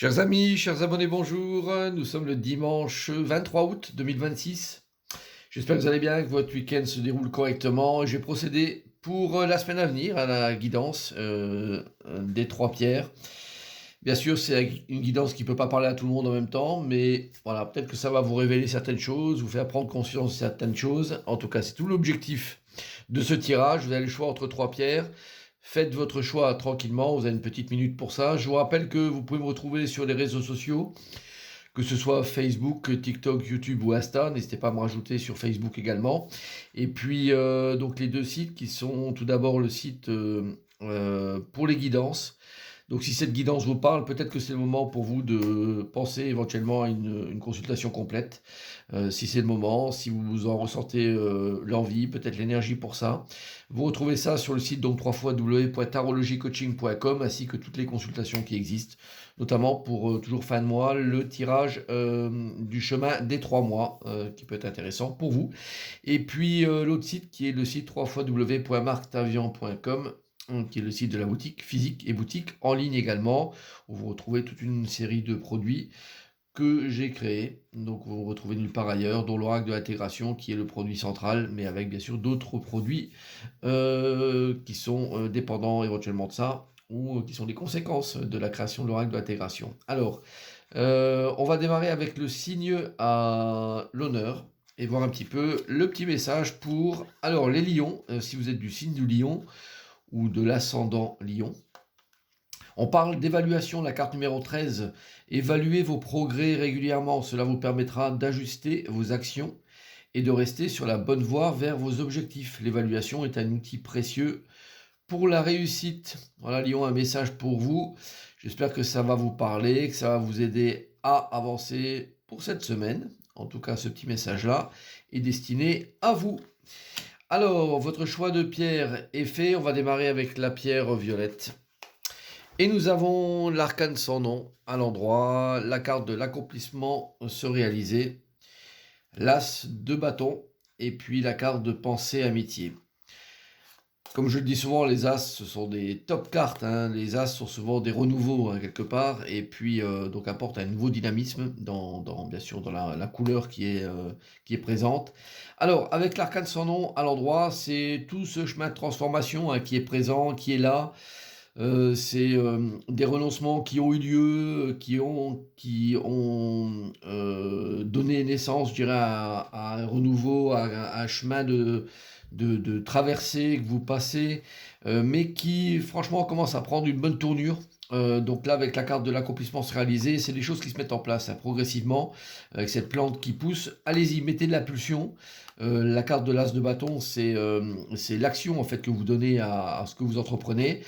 Chers amis, chers abonnés, bonjour. Nous sommes le dimanche 23 août 2026. J'espère que vous allez bien, que votre week-end se déroule correctement. Je vais procéder pour la semaine à venir à la guidance des trois pierres. Bien sûr, c'est une guidance qui ne peut pas parler à tout le monde en même temps, mais voilà, peut-être que ça va vous révéler certaines choses, vous faire prendre conscience de certaines choses. En tout cas, c'est tout l'objectif de ce tirage. Vous avez le choix entre trois pierres. Faites votre choix tranquillement, vous avez une petite minute pour ça. Je vous rappelle que vous pouvez me retrouver sur les réseaux sociaux, que ce soit Facebook, TikTok, YouTube ou Insta. N'hésitez pas à me rajouter sur Facebook également. Et puis, donc les deux sites qui sont tout d'abord le site pour les guidances. Donc si cette guidance vous parle, peut-être que c'est le moment pour vous de penser éventuellement à une consultation complète. Si c'est le moment, si vous en ressentez l'envie, peut-être l'énergie pour ça. Vous retrouvez ça sur le site donc www.tarologycoaching.com ainsi que toutes les consultations qui existent, notamment pour toujours fin de mois, le tirage du chemin des 3 mois qui peut être intéressant pour vous. Et puis l'autre site qui est le site www.marctavian.com qui est le site de la boutique physique et boutique en ligne également, où vous retrouvez toute une série de produits que j'ai créés. Donc vous retrouvez nulle part ailleurs, dont l'oracle de l'intégration qui est le produit central, mais avec bien sûr d'autres produits qui sont dépendants éventuellement de ça, ou qui sont des conséquences de la création de l'oracle de l'intégration. Alors, on va démarrer avec le signe à l'honneur et voir un petit peu le petit message pour alors les lions, si vous êtes du signe du lion ou de l'ascendant lion. On parle d'évaluation, la carte numéro 13. Évaluez vos progrès régulièrement. Cela vous permettra d'ajuster vos actions et de rester sur la bonne voie vers vos objectifs. L'évaluation est un outil précieux pour la réussite. Voilà, Lion, un message pour vous. J'espère que ça va vous parler, que ça va vous aider à avancer pour cette semaine. En tout cas, ce petit message-là est destiné à vous. Alors, votre choix de pierre est fait. On va démarrer avec la pierre violette. Et nous avons l'arcane sans nom à l'endroit, la carte de l'accomplissement se réaliser, l'as de bâton et puis la carte de pensée amitié. Comme je le dis souvent, les as, ce sont des top cartes. Les as sont souvent des renouveaux quelque part, et puis donc apportent un nouveau dynamisme bien sûr dans la couleur qui est présente. Alors, avec l'arcane sans nom à l'endroit, c'est tout ce chemin de transformation qui est présent, qui est là. C'est des renoncements qui ont eu lieu, qui ont donné naissance, je dirais, à un renouveau, à un chemin de traversée que vous passez, mais qui franchement commence à prendre une bonne tournure. Donc là, avec la carte de l'accomplissement se réaliser, c'est des choses qui se mettent en place progressivement, avec cette plante qui pousse. Allez-y, mettez de la pulsion. La carte de l'as de bâton, c'est l'action en fait que vous donnez à ce que vous entreprenez.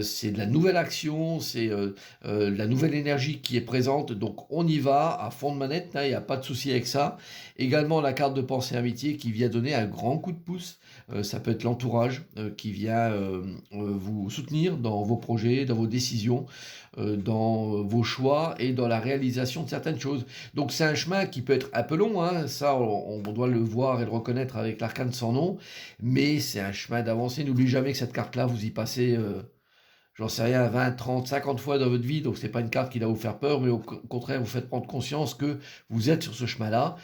C'est de la nouvelle action, c'est de la nouvelle énergie qui est présente. Donc on y va à fond de manette, il n'y a pas de souci avec ça. Également la carte de pensée amitié qui vient donner un grand coup de pouce. Ça peut être l'entourage qui vient vous soutenir dans vos projets, dans vos décisions, dans vos choix et dans la réalisation de certaines choses. Donc c'est un chemin qui peut être un peu long, ça on doit le voir et le reconnaître avec l'arcane sans nom, mais c'est un chemin d'avancée. N'oubliez jamais que cette carte-là, vous y passez, j'en sais rien, 20, 30, 50 fois dans votre vie, donc c'est pas une carte qui va vous faire peur, mais au contraire, vous faites prendre conscience que vous êtes sur ce chemin-là.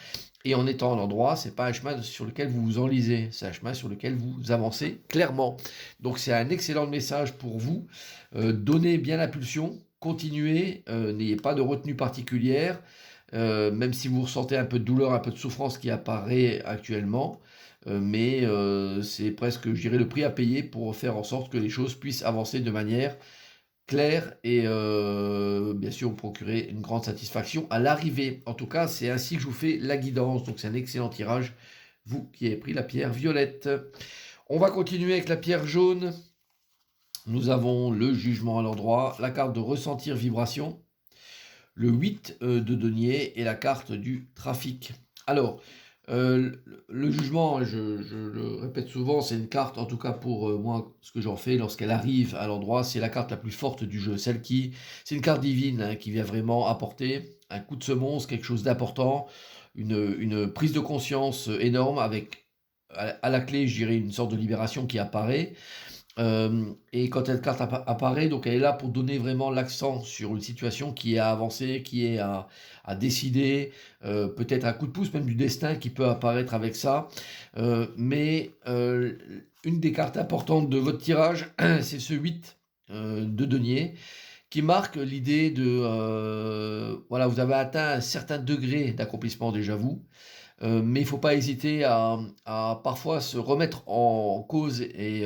Et en étant à l'endroit, c'est pas un chemin sur lequel vous vous enlisez, c'est un chemin sur lequel vous avancez clairement. Donc c'est un excellent message pour vous. Donnez bien l'impulsion, continuez, n'ayez pas de retenue particulière, même si vous ressentez un peu de douleur, un peu de souffrance qui apparaît actuellement. Mais c'est presque, je dirais, le prix à payer pour faire en sorte que les choses puissent avancer de manière clair et bien sûr procurer une grande satisfaction à l'arrivée. En tout cas, c'est ainsi que je vous fais la guidance. Donc c'est un excellent tirage, vous qui avez pris la pierre violette. On va continuer avec la pierre jaune. Nous avons le jugement à l'endroit, la carte de ressentir vibration, le 8 de denier et la carte du trafic. Alors, le jugement, je le répète souvent, c'est une carte, en tout cas pour moi, ce que j'en fais lorsqu'elle arrive à l'endroit, c'est la carte la plus forte du jeu. C'est une carte divine qui vient vraiment apporter un coup de semonce, quelque chose d'important, une prise de conscience énorme avec à la clé, je dirais, une sorte de libération qui apparaît. Et quand cette carte apparaît, donc elle est là pour donner vraiment l'accent sur une situation qui est à avancer, qui est à décider, peut-être un coup de pouce même du destin qui peut apparaître avec ça. Mais une des cartes importantes de votre tirage, c'est ce 8 de denier, qui marque l'idée de, voilà, vous avez atteint un certain degré d'accomplissement déjà vous, mais il ne faut pas hésiter à parfois se remettre en cause et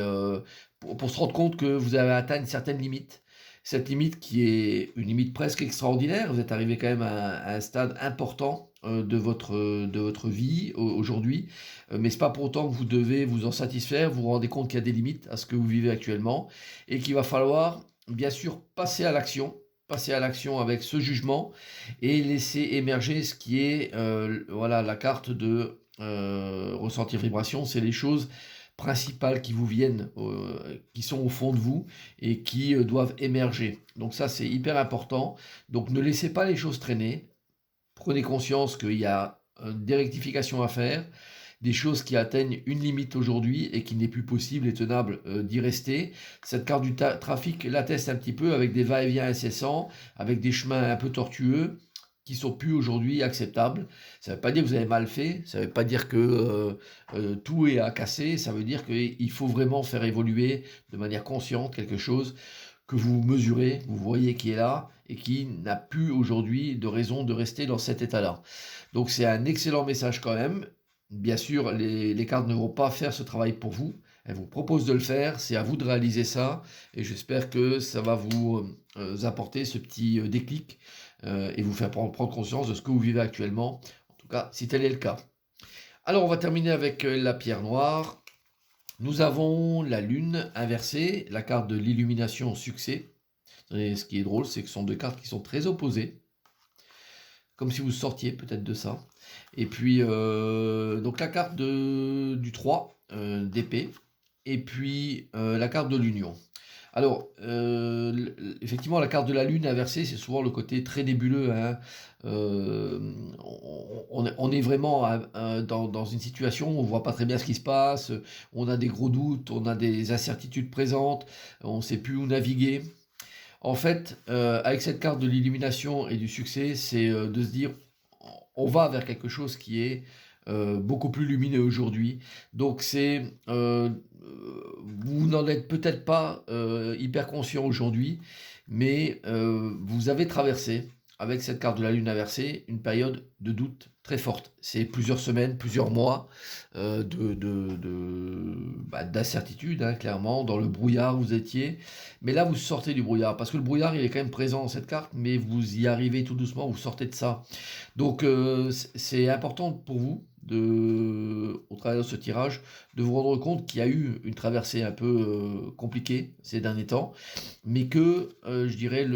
pour se rendre compte que vous avez atteint une certaine limite. Cette limite qui est une limite presque extraordinaire. Vous êtes arrivé quand même à un stade important de votre vie aujourd'hui, mais ce n'est pas pour autant que vous devez vous en satisfaire. Vous vous rendez compte qu'il y a des limites à ce que vous vivez actuellement et qu'il va falloir bien sûr passer à l'action avec ce jugement et laisser émerger ce qui est voilà, la carte de ressentir vibration. C'est les choses principales qui vous viennent, qui sont au fond de vous et qui doivent émerger. Donc ça, c'est hyper important. Donc ne laissez pas les choses traîner. Prenez conscience qu'il y a des rectifications à faire, des choses qui atteignent une limite aujourd'hui et qu'il n'est plus possible et tenable d'y rester. Cette carte du trafic l'atteste un petit peu avec des va-et-vient incessants, avec des chemins un peu tortueux qui sont plus aujourd'hui acceptables. Ça ne veut pas dire que vous avez mal fait, ça ne veut pas dire que tout est à casser, ça veut dire qu'il faut vraiment faire évoluer de manière consciente quelque chose que vous mesurez, vous voyez qui est là et qui n'a plus aujourd'hui de raison de rester dans cet état-là. Donc c'est un excellent message quand même. Bien sûr, les cartes ne vont pas faire ce travail pour vous. Elles vous proposent de le faire, c'est à vous de réaliser ça. Et j'espère que ça va vous apporter ce petit déclic et vous faire prendre conscience de ce que vous vivez actuellement. En tout cas, si tel est le cas. Alors, on va terminer avec la pierre noire. Nous avons la lune inversée, la carte de l'illumination succès. Et ce qui est drôle, c'est que ce sont deux cartes qui sont très opposées. Comme si vous sortiez peut-être de ça. Et puis, donc la carte du 3 d'épée. Et puis, la carte de l'union. Alors, effectivement, la carte de la lune inversée, c'est souvent le côté très nébuleux. Hein. On est vraiment dans une situation où on ne voit pas très bien ce qui se passe, on a des gros doutes, on a des incertitudes présentes, on ne sait plus où naviguer. En fait, avec cette carte de l'illumination et du succès, c'est de se dire, on va vers quelque chose qui est beaucoup plus lumineux aujourd'hui. Donc c'est, vous n'en êtes peut-être pas hyper conscient aujourd'hui, mais vous avez traversé, avec cette carte de la lune inversée, une période de doute très forte. C'est plusieurs semaines, plusieurs mois d'incertitude, hein, clairement. Dans le brouillard, vous étiez. Mais là, vous sortez du brouillard, parce que le brouillard, il est quand même présent dans cette carte, mais vous y arrivez tout doucement, vous sortez de ça. Donc, c'est important pour vous, au travers de ce tirage, de vous rendre compte qu'il y a eu une traversée un peu compliquée ces derniers temps, mais que, je dirais,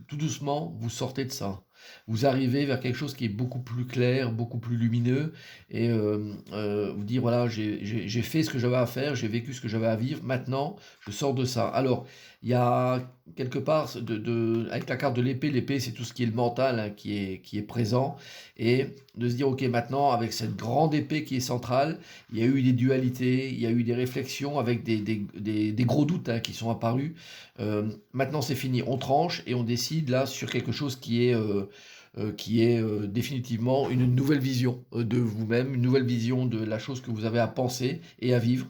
tout doucement, vous sortez de ça. Vous arrivez vers quelque chose qui est beaucoup plus clair, beaucoup plus lumineux, et vous dire, voilà, j'ai fait ce que j'avais à faire, j'ai vécu ce que j'avais à vivre, maintenant, je sors de ça. Alors, il y a quelque part, avec la carte de l'épée, c'est tout ce qui est le mental, hein, qui est présent, et de se dire, ok, maintenant, avec cette grande épée qui est centrale, il y a eu des dualités, il y a eu des réflexions avec des gros doutes, hein, qui sont apparus. Maintenant, c'est fini, on tranche et on décide là sur quelque chose qui est définitivement une nouvelle vision de vous-même, une nouvelle vision de la chose que vous avez à penser et à vivre.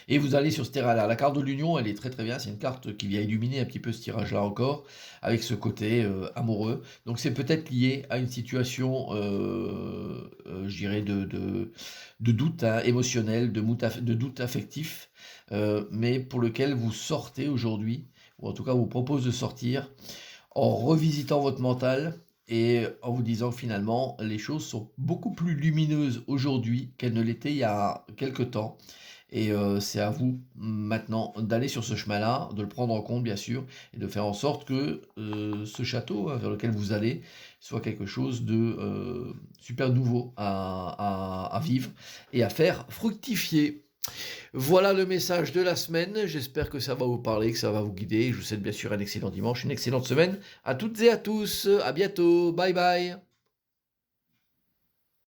Et vous allez sur ce terrain-là. La carte de l'union, elle est très très bien. C'est une carte qui vient illuminer un petit peu ce tirage-là encore, avec ce côté amoureux. Donc c'est peut-être lié à une situation, je dirais, de doute, hein, émotionnel, de doute affectif, mais pour lequel vous sortez aujourd'hui, ou en tout cas vous propose de sortir, en revisitant votre mental et en vous disant que finalement les choses sont beaucoup plus lumineuses aujourd'hui qu'elles ne l'étaient il y a quelque temps. Et c'est à vous maintenant d'aller sur ce chemin-là, de le prendre en compte bien sûr, et de faire en sorte que ce château, hein, vers lequel vous allez soit quelque chose de super nouveau à vivre et à faire fructifier. Voilà le message de la semaine. J'espère que ça va vous parler, que ça va vous guider. Je vous souhaite bien sûr un excellent dimanche, une excellente semaine à toutes et à tous. À bientôt. Bye bye.